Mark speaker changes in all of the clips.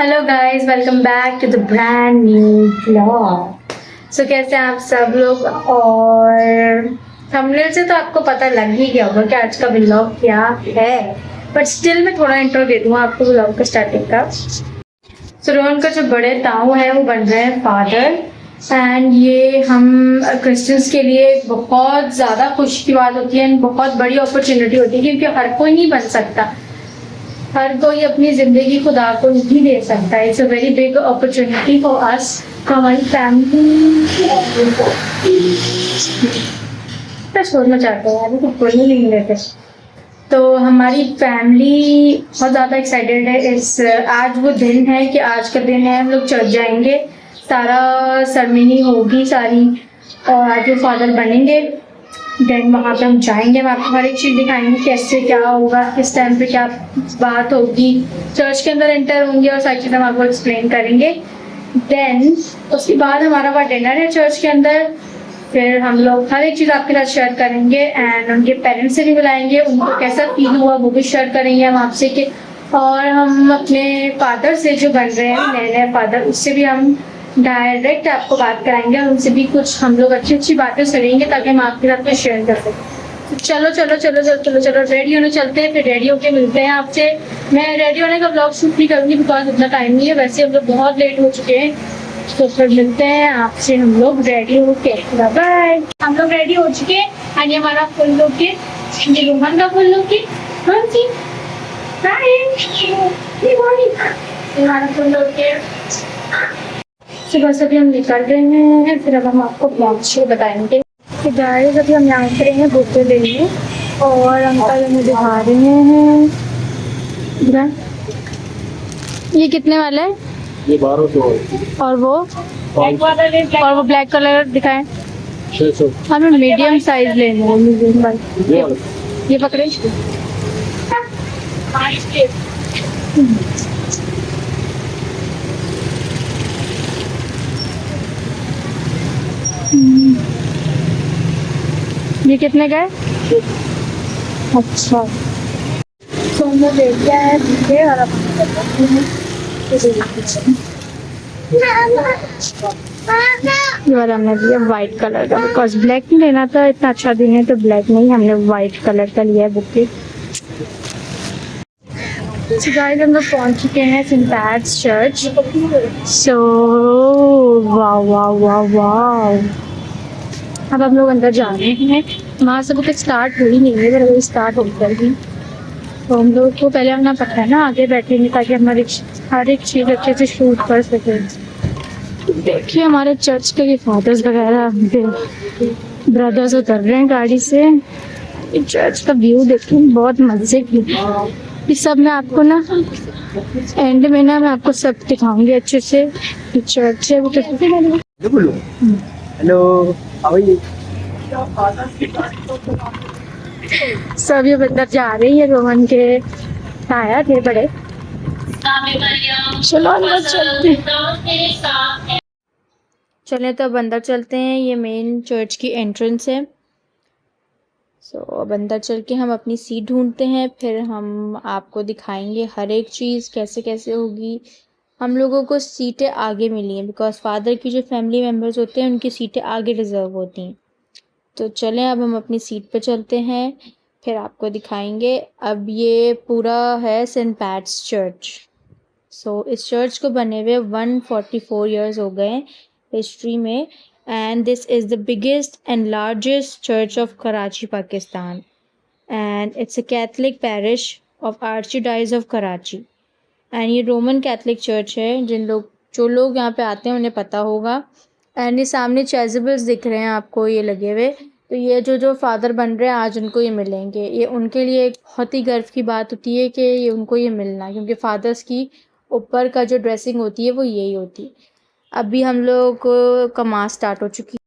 Speaker 1: Hello guys, welcome back to the brand new vlog. So कैसे हैं आप सब लोग। और थंबनेल से तो आपको पता लग ही गया होगा कि आज का व्लॉग क्या है, बट स्टिल मैं थोड़ा इंट्रो दे दूंगा आपको व्लॉग का स्टार्टिंग का। सो रोहन का जो बड़े ताऊ है वो बन रहे हैं फादर, एंड ये हम क्रिश्चियंस के लिए बहुत ज़्यादा खुशी की बात होती है, बहुत बड़ी अपॉर्चुनिटी होती है, क्योंकि हर कोई नहीं बन सकता, हर कोई अपनी जिंदगी खुदा को नहीं दे सकता। It's a very big opportunity for us, हमारी फैमिली। छोड़ना चाहते हैं अभी तो बोलने नहीं देते। तो हमारी फैमिली बहुत ज़्यादा एक्साइटेड है। इस आज वो दिन है कि आज का दिन है, हम लोग चर्च जाएंगे, सारा सेरेमनी होगी सारी, और आज वो फादर बनेंगे। देन वहाँ पे हम जाएंगे, मैं आपको हर एक चीज़ दिखाएंगे कैसे क्या होगा, किस टाइम पे क्या बात होगी, चर्च के अंदर एंटर होंगे और सारी चीज़ें हम आपको एक्सप्लेन करेंगे। देन उसके बाद हमारा वहाँ डिनर है चर्च के अंदर, फिर हम लोग हर एक चीज़ आपके साथ शेयर करेंगे, एंड उनके पेरेंट्स से भी बुलाएंगे, उनको कैसा फील हुआ वो भी शेयर करेंगे हम आपसे के। और हम अपने फादर से जो बन रहे हैं नए नए फादर, उससे भी हम डायरेक्ट आपको बात कराएंगे और उनसे भी कुछ हम लोग अच्छी अच्छी बातें सुनेंगे ताकि हम आपके साथ में शेयर कर सकें। तो चलो चलो चलो चलो चलो चलो रेडी होने चलते हैं, फिर रेडी होके मिलते हैं आपसे। मैं रेडी होने का ब्लॉग शूट नहीं करूँगी बिकॉज उतना टाइम नहीं है, वैसे हम लोग बहुत लेट हो चुके हैं। तो फिर मिलते हैं आपसे हम लोग रेडी होके। बाय। हम लोग रेडी हो चुके हैं, और ये हमारा फुल लुक है, ये रोहन का फुल लुक है। हाँ जी, हमारा फुल लुक है। सुबह से भी हम निकल रहे हैं, फिर अब हम आपको ब्लॉग से बताएंगे कि गाइस अभी हम यहाँ पर हैं बुके लेने, और अंकल हमें दिखा रहे हैं। ये कितने वाला है?
Speaker 2: ये 1200
Speaker 1: और वो ब्लैक कलर दिखाएं।
Speaker 2: 600।
Speaker 1: हमें मीडियम साइज लेना है, मीडियम साइज। ये पकड़े। ये कितने का है? अच्छा, तो हम लोग लेते हैं और अब ये वाला हमने लिया वाइट कलर का, बिकॉज ब्लैक नहीं लेना था, इतना अच्छा दिन है तो ब्लैक नहीं, हमने वाइट कलर का लिया है बुके। So guys, हम लोग पहुंच चुके हैं सेंट पैट्स चर्च। सो वाह वाह वाह वाह, अब हम लोग अंदर जा रहे हैं। वहाँ से अभी तक स्टार्ट हो ही नहीं है, अभी स्टार्ट हो जाएगी। तो हम लोग को पहले अपना पता है ना, आगे बैठेंगे ताकि हमारी हर एक चीज़ अच्छे से शूट कर सके। देखिए हमारे चर्च के फादर्स वगैरह ब्रदर्स उतर रहे हैं गाड़ी से। चर्च का व्यू देखिए, बहुत मजे की। इस सब मैं आपको ना एंड में ना मैं आपको सब दिखाऊंगी अच्छे से। चर्च है वो
Speaker 2: हेलो,
Speaker 1: सब ये बंदर जा रही है, रोहन के आया थे बड़े। चलो अंदर चलते हैं। चले तो अब अंदर चलते हैं, ये मेन चर्च की एंट्रेंस है। सो अब अंदर चल के हम अपनी सीट ढूंढते हैं, फिर हम आपको दिखाएंगे हर एक चीज़ कैसे कैसे होगी। हम लोगों को सीटें आगे मिली हैं बिकॉज फादर की जो फैमिली मेम्बर्स होते हैं उनकी सीटें आगे रिजर्व होती हैं। तो चलें अब हम अपनी सीट पे चलते हैं, फिर आपको दिखाएंगे। अब ये पूरा है सेंट पैट्स चर्च। सो इस चर्च को बने हुए 144 ईयर्स हो गए हिस्ट्री में, and this is the biggest and largest church of Karachi Pakistan, and it's a Catholic parish of archdiocese of Karachi. And ये रोमन कैथलिक चर्च है, जो लोग यहाँ पे आते हैं उन्हें पता होगा। एंड ये सामने चैज़बल्स दिख रहे हैं आपको, ये लगे हुए, तो ये जो फादर बन रहे हैं आज उनको ये मिलेंगे। ये उनके लिए एक बहुत ही गर्व की बात होती है कि ये उनको ये मिलना, क्योंकि फादर्स की ऊपर का जो ड्रेसिंग होती है वो यही होती है। अभी हम लोग का मास स्टार्ट हो चुकी है,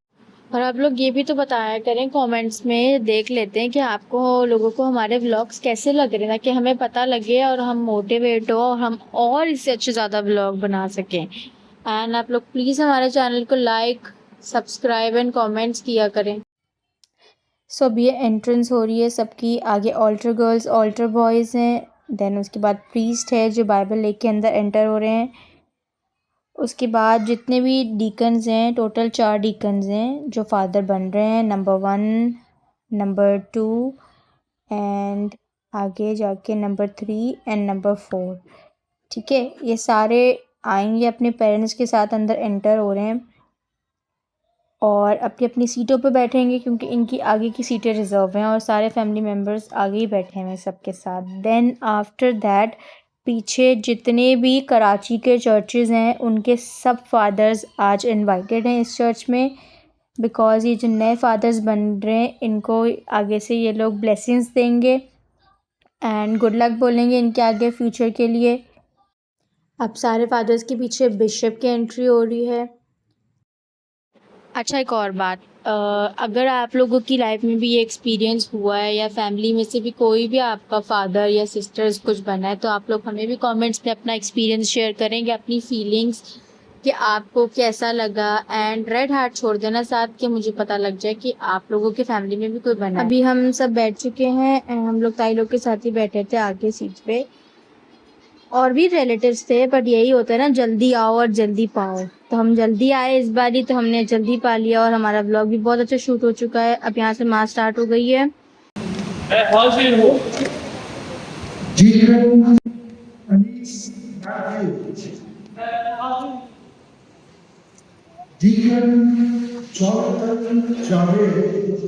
Speaker 1: और आप लोग ये भी तो बताया करें कमेंट्स में, देख लेते हैं कि आपको लोगों को हमारे व्लॉग्स कैसे लग रहे हैं, ताकि हमें पता लगे और हम मोटिवेट हो और हम और इससे अच्छे ज़्यादा व्लॉग बना सकें। एंड आप लोग प्लीज़ हमारे चैनल को लाइक, सब्सक्राइब एंड कमेंट्स किया करें। सो अब ये एंट्रेंस हो रही है सबकी, आगे ऑल्टर गर्ल्स ऑल्टर बॉयज़ हैं, देन उसके बाद प्रीस्ट है जो बाइबल लेके अंदर एंटर हो रहे हैं, उसके बाद जितने भी डीकन्स हैं, टोटल 4 डीकन्स हैं जो फादर बन रहे हैं, नंबर 1, नंबर 2 एंड आगे जाके नंबर 3 एंड नंबर 4। ठीक है, ये सारे आएंगे अपने पेरेंट्स के साथ, अंदर एंटर हो रहे हैं और अपनी अपनी सीटों पे बैठेंगे क्योंकि इनकी आगे की सीटें रिज़र्व हैं और सारे फैमिली मेम्बर्स आगे ही बैठे हैं सबके साथ। देन आफ्टर दैट पीछे जितने भी कराची के चर्चेज़ हैं उनके सब फादर्स आज इनवाइटेड हैं इस चर्च में, बिकॉज़ ये जो नए फादर्स बन रहे हैं इनको आगे से ये लोग ब्लेसिंग्स देंगे एंड गुड लक बोलेंगे इनके आगे फ्यूचर के लिए। अब सारे फादर्स के पीछे बिशप की एंट्री हो रही है। अच्छा, एक और बात, अगर आप लोगों की लाइफ में भी ये एक्सपीरियंस हुआ है या फैमिली में से भी कोई भी आपका फादर या सिस्टर्स कुछ बना है, तो आप लोग हमें भी कमेंट्स में अपना एक्सपीरियंस शेयर करेंगे, अपनी फीलिंग्स कि आपको कैसा लगा एंड रेड हार्ट छोड़ देना साथ कि मुझे पता लग जाए कि आप लोगों के फैमिली में भी कोई बना है। अभी हम सब बैठ चुके हैं एंड हम लोग ताई लोग के साथ ही बैठे थे आगे सीट पे, और भी रिलेटिव्स थे, बट यही होता है ना, जल्दी आओ और जल्दी पाओ, तो हम जल्दी आए इस बारी, तो हमने जल्दी पा लिया और हमारा व्लॉग भी बहुत अच्छा शूट हो चुका है। अब यहाँ से मास स्टार्ट हो गई है।
Speaker 3: Deacon Anis Matthew, Deacon Jonathan Javed,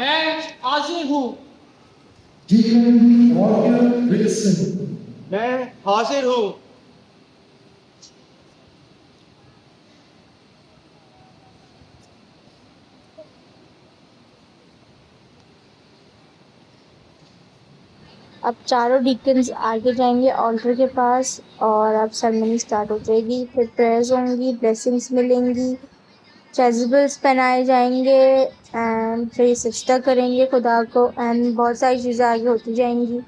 Speaker 4: मैं हाजिर हूँ।
Speaker 3: Deacon Roger Wilson,
Speaker 4: मैं हाजिर हूँ।
Speaker 1: अब चारों डीकन्स आगे जाएंगे ऑल्टर के पास और अब सेरेमनी स्टार्ट हो जाएगी, फिर प्रेयर्स होंगी, ब्लेसिंग्स मिलेंगी, चैज़बल्स पहनाए जाएंगे एंड फिर सजदा करेंगे खुदा को एंड बहुत सारी चीज़ें आगे होती जाएंगी,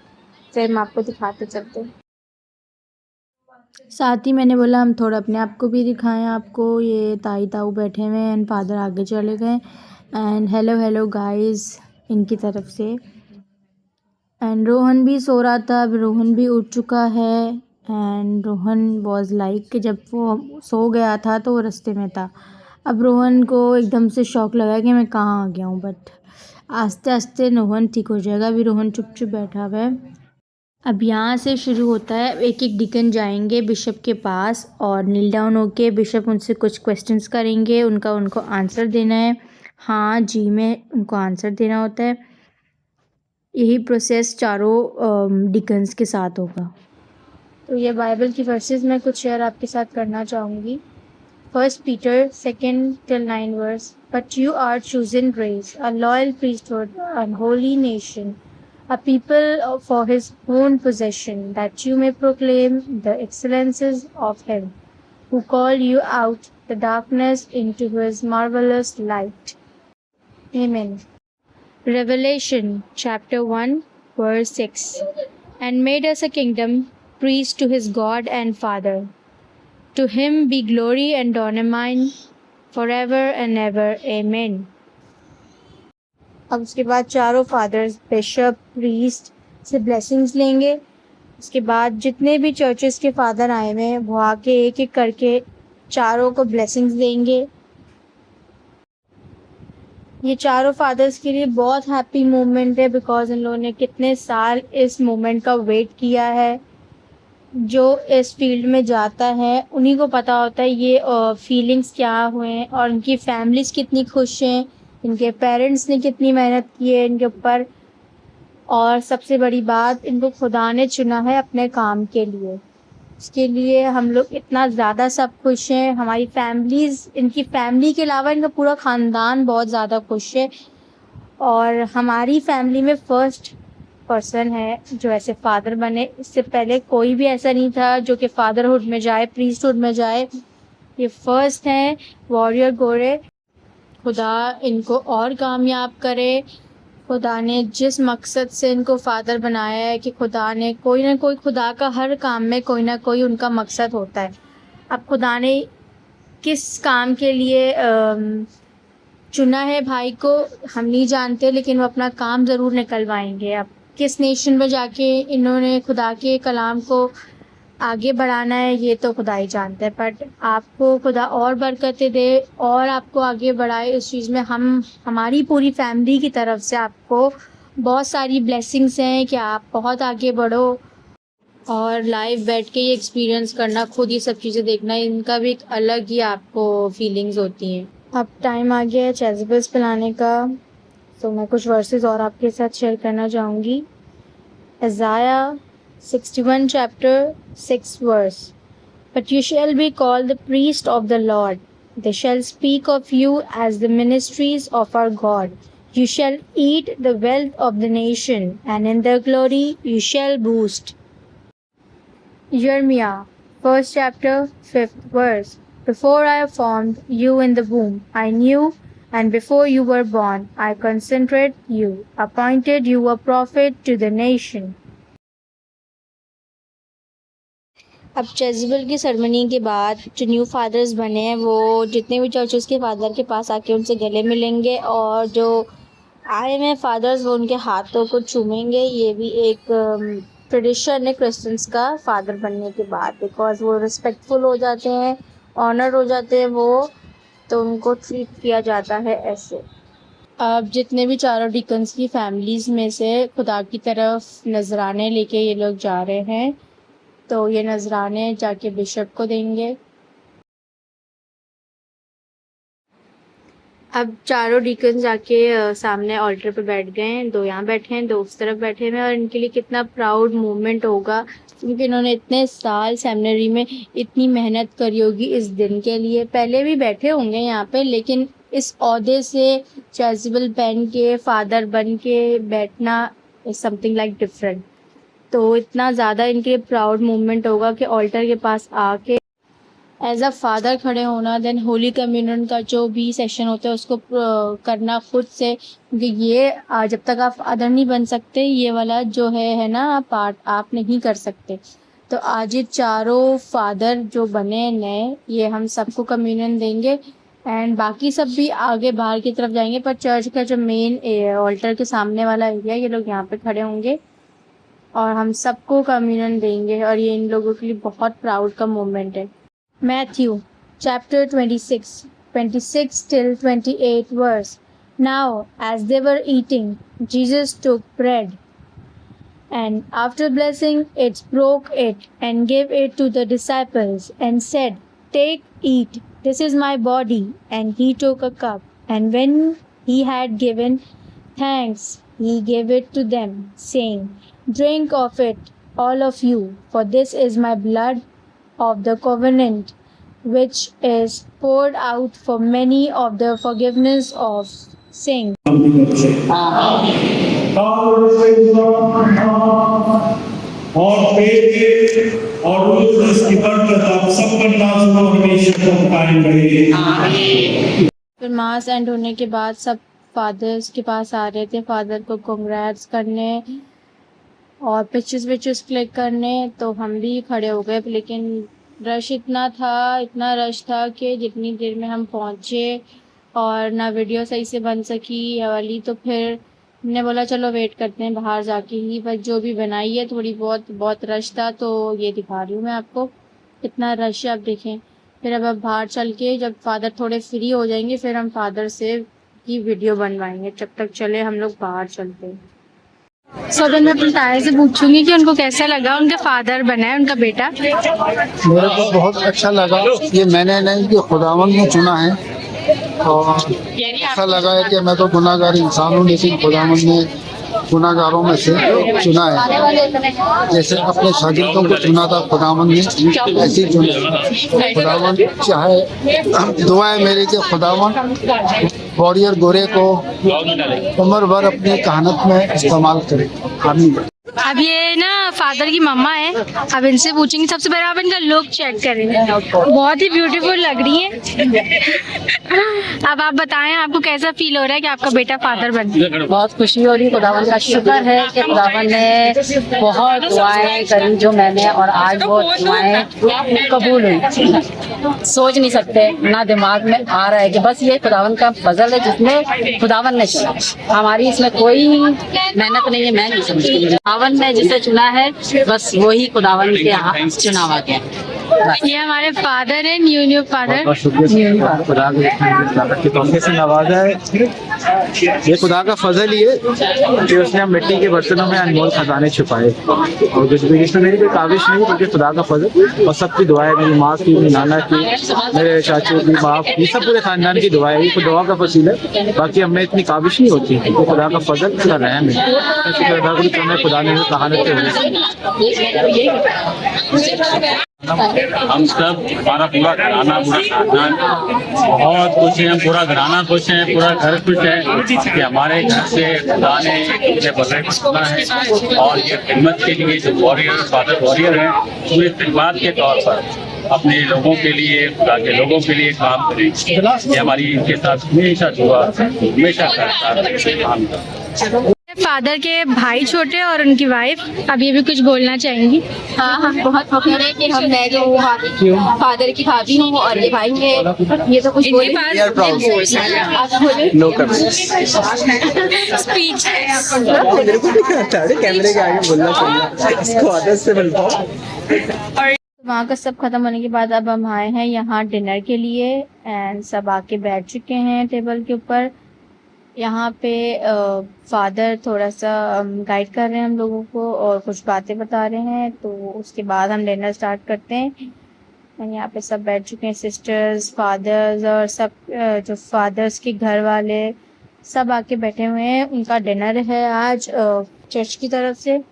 Speaker 1: फिर हम आपको दिखाते चलते हैं। साथ ही मैंने बोला हम थोड़ा अपने आप को भी दिखाएं आपको। ये ताई ताऊ बैठे हुए हैं एंड फादर आगे चले गए एंड हेलो गाइस इनकी तरफ से। एंड रोहन भी सो रहा था, अब रोहन भी उठ चुका है एंड रोहन वॉज लाइक जब वो सो गया था तो वो रास्ते में था। अब रोहन को एकदम से शौक लगा कि मैं कहाँ आ गया हूँ, बट आस्ते आस्ते रोहन ठीक हो जाएगा। अभी रोहन चुप चुप बैठा हुआ है। अब यहाँ से शुरू होता है, एक एक डीकन जाएंगे बिशप के पास और नील डाउन होके बिशप उनसे कुछ क्वेश्चंस करेंगे, उनको आंसर देना है, हाँ जी में उनको आंसर देना होता है। यही प्रोसेस चारों डिकन्स के साथ होगा। तो ये बाइबल की वर्सेस मैं कुछ शेयर आपके साथ करना चाहूँगी। 1 Peter 2:9 verse, but you are chosen race, a loyal priesthood, a holy nation, a people for his own possession, that you may proclaim the excellences of him who called you out the darkness into his marvelous light. Amen. Revelation chapter 1 verse 6, and made us a kingdom, priest to his God and Father. To him be glory and dominion forever and ever. Amen. अब उसके बाद चारों fathers bishop priest से blessings लेंगे। उसके बाद जितने भी चर्चेस के फादर आए हुए हैं वो आके एक एक करके चारों को ब्लेसिंग्स देंगे। ये चारों फादर्स के लिए बहुत हैप्पी मोमेंट है, बिकॉज इन लोगों ने कितने साल इस मोमेंट का वेट किया है। जो इस फील्ड में जाता है उन्हीं को पता होता है ये फीलिंग्स क्या हुए हैं और उनकी फैमिलीज कितनी खुश हैं, इनके पेरेंट्स ने कितनी मेहनत की है इनके ऊपर, और सबसे बड़ी बात इनको खुदा ने चुना है अपने काम के लिए। इसके लिए हम लोग इतना ज़्यादा सब खुश हैं। हमारी फैमिलीज़, इनकी फैमिली के अलावा इनका पूरा ख़ानदान बहुत ज़्यादा खुश है। और हमारी फैमिली में फर्स्ट पर्सन है जो ऐसे फादर बने। इससे पहले कोई भी ऐसा नहीं था जो कि फादरहुड में जाए, प्रीस्टहुड में जाए। ये फर्स्ट हैं वॉरियर गोरे। खुदा इनको और कामयाब करे। खुदा ने जिस मकसद से इनको फादर बनाया है कि खुदा ने कोई ना कोई, खुदा का हर काम में कोई ना कोई उनका मकसद होता है। अब खुदा ने किस काम के लिए चुना है भाई को हम नहीं जानते, लेकिन वो अपना काम ज़रूर निकलवाएंगे। अब किस नेशन में जाके इन्होंने खुदा के कलाम को आगे बढ़ाना है ये तो खुदा ही जानता है, बट आपको खुदा और बरकतें दे और आपको आगे बढ़ाए इस चीज़ में। हम हमारी पूरी फैमिली की तरफ से आपको बहुत सारी ब्लेसिंग्स हैं कि आप बहुत आगे बढ़ो और लाइव बैठ के ये एक्सपीरियंस करना, खुद ये सब चीज़ें देखना, इनका भी एक अलग ही आपको फीलिंग्स होती हैं। अब टाइम आ गया है चेज़बल्स पिलाने का, तो मैं कुछ वर्सेस और आपके साथ शेयर करना चाहूँगी। Isaiah 61 chapter 6 verse. But you shall be called the priest of the Lord. They shall speak of you as the ministries of our God. You shall eat the wealth of the nation, and in their glory you shall boast. Jeremiah 1st chapter 5th verse. Before I formed you in the womb, I knew, and before you were born, I consecrated you, appointed you a prophet to the nation. अब चेज़बल की ceremony के बाद जो new fathers बने हैं वो जितने भी चर्चेस के फादर के पास आके उनसे गले मिलेंगे और जो आए हुए फादर्स वो उनके हाथों को चूमेंगे। ये भी एक ट्रेडिशन है क्रिश्चियंस का फादर बनने के बाद, बिकॉज वो रिस्पेक्टफुल हो जाते हैं, ऑनर हो जाते हैं वो, तो उनको ट्रीट किया जाता है ऐसे। अब जितने भी चारों डिकन्स की फैमिलीज़ में से खुदा की तरफ नजराने लेके ये लोग जा रहे हैं, तो ये नजराने जाके बिशप को देंगे। अब चारों डीकन जाके सामने ऑल्टर पे बैठ गए हैं, दो यहाँ बैठे हैं, दो उस तरफ बैठे हैं, और इनके लिए कितना प्राउड मोमेंट होगा, क्योंकि इन्होंने इतने साल सेमिनरी में इतनी मेहनत करी होगी इस दिन के लिए। पहले भी बैठे होंगे यहाँ पे, लेकिन इस ओहदे से चेज़बल पहन के फादर बन के बैठना इज समथिंग लाइक डिफरेंट। तो इतना ज़्यादा इनके लिए प्राउड मोमेंट होगा कि ऑल्टर के पास आके एज अ फादर खड़े होना, देन होली कम्युनियन का जो भी सेशन होता है उसको करना खुद से, क्योंकि ये जब तक आप फादर नहीं बन सकते ये वाला जो है ना पार्ट आप नहीं कर सकते। तो आज ये चारों फादर जो बने नए, ये हम सबको कम्युनियन देंगे एंड बाकी सब भी आगे बाहर की तरफ जाएंगे, पर चर्च का जो मेन ऑल्टर के सामने वाला एरिया ये लोग यहाँ पे खड़े होंगे और हम सबको कम्युनियन देंगे, और ये इन लोगों के लिए बहुत प्राउड का मोमेंट है। Matthew chapter 26 till 28 verse. Now as they were eating, Jesus took bread and after blessing it, broke it and gave it to the disciples and said, "Take, eat, this is my body." And he took a cup, and when he had given thanks, he gave it to them, saying, "Drink of it, all of you, for this is my blood of the covenant, which is poured out for many of the forgiveness of sins."
Speaker 3: और पेट और उसकी बरकत आप सब पर नाज़ हो हमेशा तक कायम रहे।
Speaker 1: फिर मास एंड होने के बाद सब फादर्स के पास आ रहे थे फादर को कांग्रेट्स करने और पिक्चर्स क्लिक करने, तो हम भी खड़े हो गए, लेकिन रश इतना रश था कि जितनी देर में हम पहुँचे और ना वीडियो सही से बन सकी ये वाली, तो फिर हमने बोला चलो वेट करते हैं बाहर जाके ही, बस जो भी बनाई है थोड़ी बहुत रश था, तो ये दिखा रही हूँ मैं आपको कितना रश है, आप देखें। फिर अब बाहर चल के जब फादर थोड़े फ्री हो जाएंगे फिर हम फादर से की वीडियो बनवाएंगे, जब तक चले हम लोग बाहर चलते हैं। तो मैं अपने ताया से पूछूंगी कि उनको कैसा लगा उनका फादर बना है उनका बेटा।
Speaker 5: मेरे को बहुत अच्छा लगा, ये मैंने नहीं कि खुदावंद ने चुना है, और ऐसा लगा है कि मैं तो गुनाहगार इंसान हूँ, लेकिन खुदावंद ने गुनाहगारों में से चुना है। जैसे अपने शागिर्दों को चुना था खुदावंद ने, ऐसे ही चुना। खुदावंद चाहे दुआएं मेरी कि खुदावंद वॉरियर गोरे को उम्र भर अपनी कहानत में इस्तेमाल करे। आमीन।
Speaker 1: अब ये ना फादर की मम्मा है, अब इनसे पूछेंगे। सबसे पहले आप इनका लुक चेक करेंगे, बहुत ही ब्यूटीफुल लग रही है। अब आप बताएं आपको कैसा फील हो रहा है कि आपका बेटा फादर बन गया?
Speaker 6: बहुत खुशी हो रही, खुदावन का शुक्र है कि खुदावन ने बहुत दुआएं करी जो मैंने, और आज वो दुआएं कबूल हुई। सोच नहीं सकते, ना दिमाग में आ रहा है कि बस ये खुदावन का फजल है जिसमें खुदावन ने चुना। हमारी इसमें कोई मेहनत नहीं है, मैं नहीं समझती। खुदावन ने जिसे चुना है बस वही खुदावन के यहाँ चुनावा गया।
Speaker 1: ये हमारे फादर है, न्यू फादर।
Speaker 2: बहुत शुक्रिया खुदा के तोहफे से नवाजा है। ये खुदा का फजल ही है कि उसने हम मिट्टी के बर्तनों में अनमोल खजाने छुपाए, और कुछ भी इसमें मेरी कोई काविश नहीं, क्योंकि खुदा का फजल और सबकी दुआएं, मेरी माँ की, मेरी नाना की, मेरे चाचू की, बाप की, सब पूरे खानदान की दुआएं, ये दुआ का फसील है। बाकी हमें इतनी काविश नहीं होती, तो खुदा का फजल खुदा रहम है। शुक्र अदा करूं कि हमें खुदा ने कहानत
Speaker 7: हम सब, हमारा पूरा घराना, पूरा खानदान बहुत खुश है। हम पूरा घराना खुश है, पूरा घर खुश है कि हमारे घर से खुदा ने मुझे बगैर चुना है, और ये खिदमत के लिए जो वॉरियर, फादर वॉरियर है, पूरे खिदमत के तौर पर अपने लोगों के लिए, खुदा के लोगों के लिए काम करें। ये हमारी इनके साथ हमेशा दुआ, हमेशा करता।
Speaker 1: फादर के भाई छोटे और उनकी वाइफ, अब ये भी कुछ बोलना चाहेंगी?
Speaker 8: हाँ, बहुत फख्र है कि मैं जो फादर की भाभी हूँ और ये भाई है, ये तो कुछ बोल
Speaker 1: स्पीच
Speaker 4: कैमरे के आगे बोलना चाहिए, इसको आदत से मिल पाओ।
Speaker 1: वहाँ का सब खत्म होने के बाद अब हम आए हैं यहाँ डिनर के लिए, एंड सब आके बैठ चुके हैं टेबल के ऊपर। यहाँ पे फादर थोड़ा सा गाइड कर रहे हैं हम लोगों को और कुछ बातें बता रहे हैं, तो उसके बाद हम डिनर स्टार्ट करते हैं। यहाँ पे सब बैठ चुके हैं, सिस्टर्स, फादर्स और सब जो फादर्स के घर वाले सब आके बैठे हुए हैं। उनका डिनर है आज चर्च की तरफ से।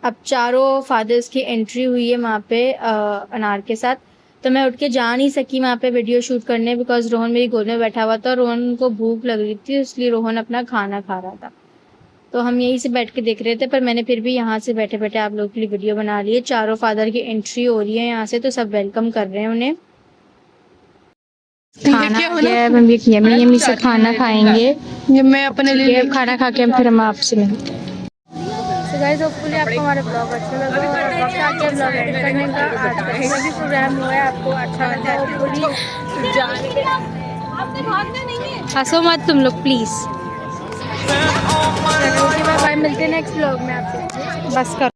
Speaker 1: अब चारों फादर्स की एंट्री हुई है वहाँ पे अनार के साथ, तो मैं उठ के जा नहीं सकी वहाँ पे वीडियो शूट करने, बिकॉज रोहन मेरी गोद में बैठा हुआ था। रोहन को भूख लग रही थी, इसलिए रोहन अपना खाना खा रहा था, तो हम यहीं से बैठ के देख रहे थे। पर मैंने फिर भी यहाँ से बैठे बैठे आप लोगों के लिए वीडियो बना ली है। चारों फादर की एंट्री हो रही है यहाँ से, तो सब वेलकम कर रहे हैं उन्हें। खाना यम्मी से खाना खाएंगे, मैं अपने लिए खाना खा के फिर हम आपसे मिलते हैं। गाइस, होपफुली आपको हमारा ब्लॉग अच्छा लगा और वक्त आ गया ब्लॉग एडिट करने का। आज का जो भी प्रोग्राम हुआ है आपको अच्छा लगा, होपफुली हंसो मत तुम लोग प्लीज। बाय, मिलते हैं नेक्स्ट ब्लॉग में आपसे। बस करो।